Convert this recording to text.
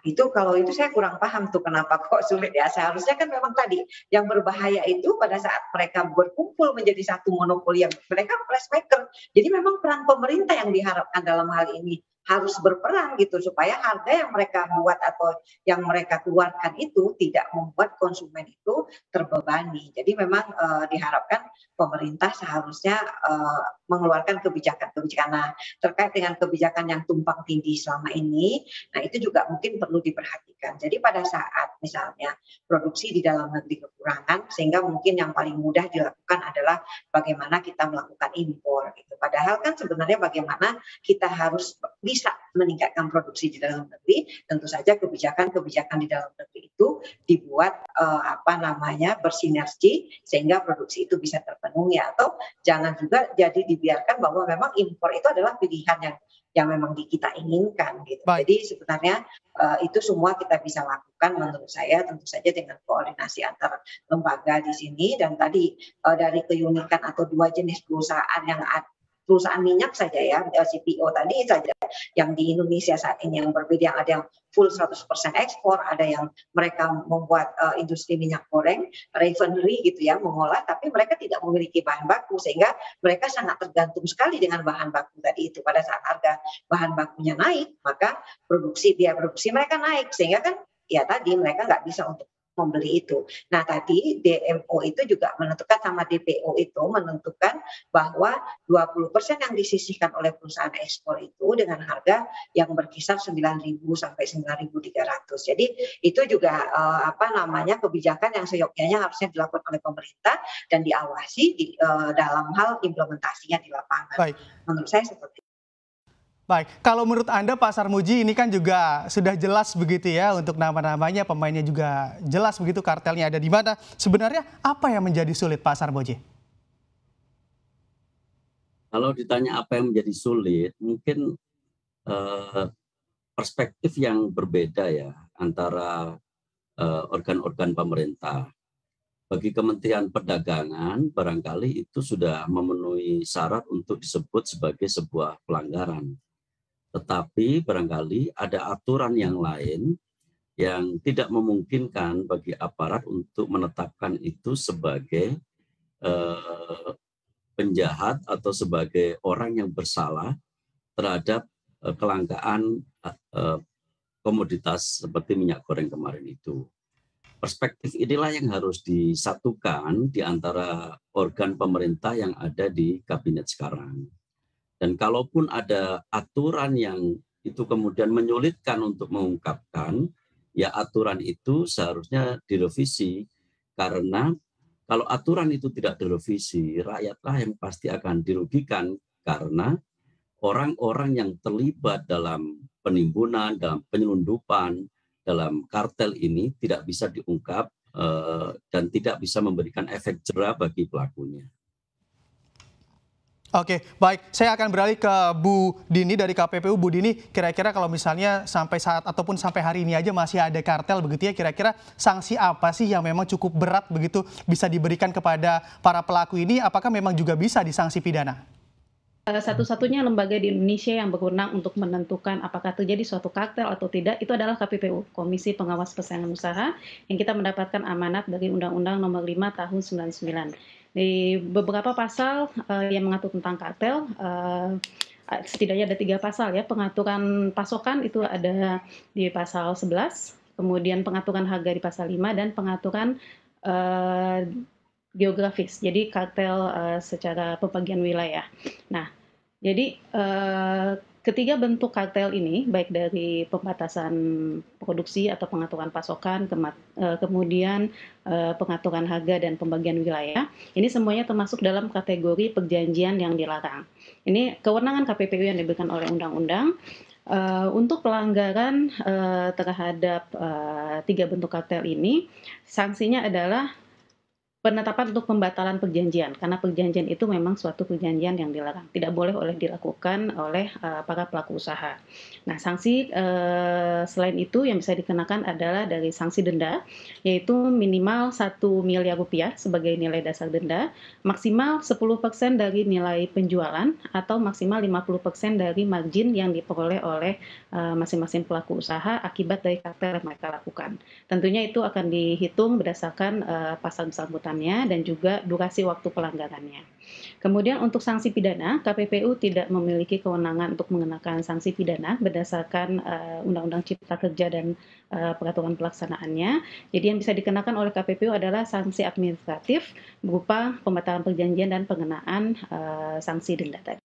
itu kalau itu saya kurang paham tuh kenapa kok sulit ya. Seharusnya kan memang tadi yang berbahaya itu pada saat mereka berkumpul menjadi satu monopoli yang mereka placemaker. Jadi memang peran pemerintah yang diharapkan dalam hal ini harus berperan gitu supaya harga yang mereka buat atau yang mereka keluarkan itu tidak membuat konsumen itu terbebani. Jadi memang diharapkan pemerintah seharusnya mengeluarkan kebijakan-kebijakan. Nah, terkait dengan kebijakan yang tumpang tindih selama ini, nah itu juga mungkin perlu diperhatikan. Jadi pada saat misalnya produksi di dalam negeri kekurangan, sehingga mungkin yang paling mudah dilakukan adalah bagaimana kita melakukan impor. Gitu. Padahal kan sebenarnya bagaimana kita harus bisa meningkatkan produksi di dalam negeri, tentu saja kebijakan-kebijakan di dalam negeri itu dibuat bersinergi sehingga produksi itu bisa terpenuhi, atau jangan juga jadi dibiarkan bahwa memang impor itu adalah pilihan yang memang kita inginkan gitu. Baik. Jadi sebenarnya itu semua kita bisa lakukan menurut saya tentu saja dengan koordinasi antar lembaga di sini, dan tadi dari keunikan atau dua jenis perusahaan perusahaan minyak saja ya, CPO tadi saja yang di Indonesia saat ini yang berbeda, ada yang full 100% ekspor, ada yang mereka membuat industri minyak goreng, refinery gitu ya, mengolah, tapi mereka tidak memiliki bahan baku sehingga mereka sangat tergantung sekali dengan bahan baku tadi itu. Pada saat harga bahan bakunya naik, maka biaya produksi mereka naik sehingga kan ya tadi mereka nggak bisa untuk membeli itu. Nah tadi DMO itu juga menentukan sama DPO itu menentukan bahwa 20% yang disisihkan oleh perusahaan ekspor itu dengan harga yang berkisar 9.000 sampai 9.300. Jadi itu juga kebijakan yang seyogyanya harusnya dilakukan oleh pemerintah dan diawasi dalam hal implementasinya di lapangan. Baik. Menurut saya seperti itu. Baik, kalau menurut Anda Pak Sarmuji ini kan juga sudah jelas begitu ya untuk nama-namanya, pemainnya juga jelas begitu, kartelnya ada di mana. Sebenarnya apa yang menjadi sulit Pak Sarmuji? Kalau ditanya apa yang menjadi sulit, mungkin perspektif yang berbeda ya antara organ-organ pemerintah. Bagi Kementerian Perdagangan, barangkali itu sudah memenuhi syarat untuk disebut sebagai sebuah pelanggaran. Tetapi barangkali ada aturan yang lain yang tidak memungkinkan bagi aparat untuk menetapkan itu sebagai penjahat atau sebagai orang yang bersalah terhadap kelangkaan komoditas seperti minyak goreng kemarin itu. Perspektif inilah yang harus disatukan di antara organ pemerintah yang ada di kabinet sekarang. Dan kalaupun ada aturan yang itu kemudian menyulitkan untuk mengungkapkan, ya aturan itu seharusnya direvisi. Karena kalau aturan itu tidak direvisi, rakyatlah yang pasti akan dirugikan karena orang-orang yang terlibat dalam penimbunan, dalam penyelundupan, dalam kartel ini tidak bisa diungkap dan tidak bisa memberikan efek jera bagi pelakunya. Oke, baik. Saya akan beralih ke Bu Dini dari KPPU. Bu Dini, kira-kira kalau misalnya sampai saat ataupun sampai hari ini aja masih ada kartel begitu ya, kira-kira sanksi apa sih yang memang cukup berat begitu bisa diberikan kepada para pelaku ini? Apakah memang juga bisa disanksi pidana? Satu-satunya lembaga di Indonesia yang berwenang untuk menentukan apakah terjadi suatu kartel atau tidak itu adalah KPPU, Komisi Pengawas Persaingan Usaha, yang kita mendapatkan amanat dari Undang-Undang Nomor 5 Tahun 99. Di beberapa pasal yang mengatur tentang kartel, setidaknya ada 3 pasal ya. Pengaturan pasokan itu ada di pasal 11, kemudian pengaturan harga di pasal 5, dan pengaturan geografis, jadi kartel secara pembagian wilayah. Nah, jadi ketiga bentuk kartel ini, baik dari pembatasan produksi atau pengaturan pasokan, kemudian pengaturan harga dan pembagian wilayah, ini semuanya termasuk dalam kategori perjanjian yang dilarang. Ini kewenangan KPPU yang diberikan oleh undang-undang. Untuk pelanggaran terhadap 3 bentuk kartel ini, sanksinya adalah penetapan untuk pembatalan perjanjian, karena perjanjian itu memang suatu perjanjian yang dilarang, tidak boleh dilakukan oleh para pelaku usaha. Nah, sanksi selain itu yang bisa dikenakan adalah dari sanksi denda, yaitu minimal 1 miliar rupiah sebagai nilai dasar denda, maksimal 10% dari nilai penjualan, atau maksimal 50% dari margin yang diperoleh oleh masing-masing pelaku usaha akibat dari kartel yang mereka lakukan. Tentunya itu akan dihitung berdasarkan pasal bersangkutan dan juga durasi waktu pelanggarannya. Kemudian untuk sanksi pidana, KPPU tidak memiliki kewenangan untuk mengenakan sanksi pidana berdasarkan Undang-Undang Cipta Kerja dan peraturan pelaksanaannya. Jadi yang bisa dikenakan oleh KPPU adalah sanksi administratif berupa pembatalan perjanjian dan pengenaan sanksi denda tadi.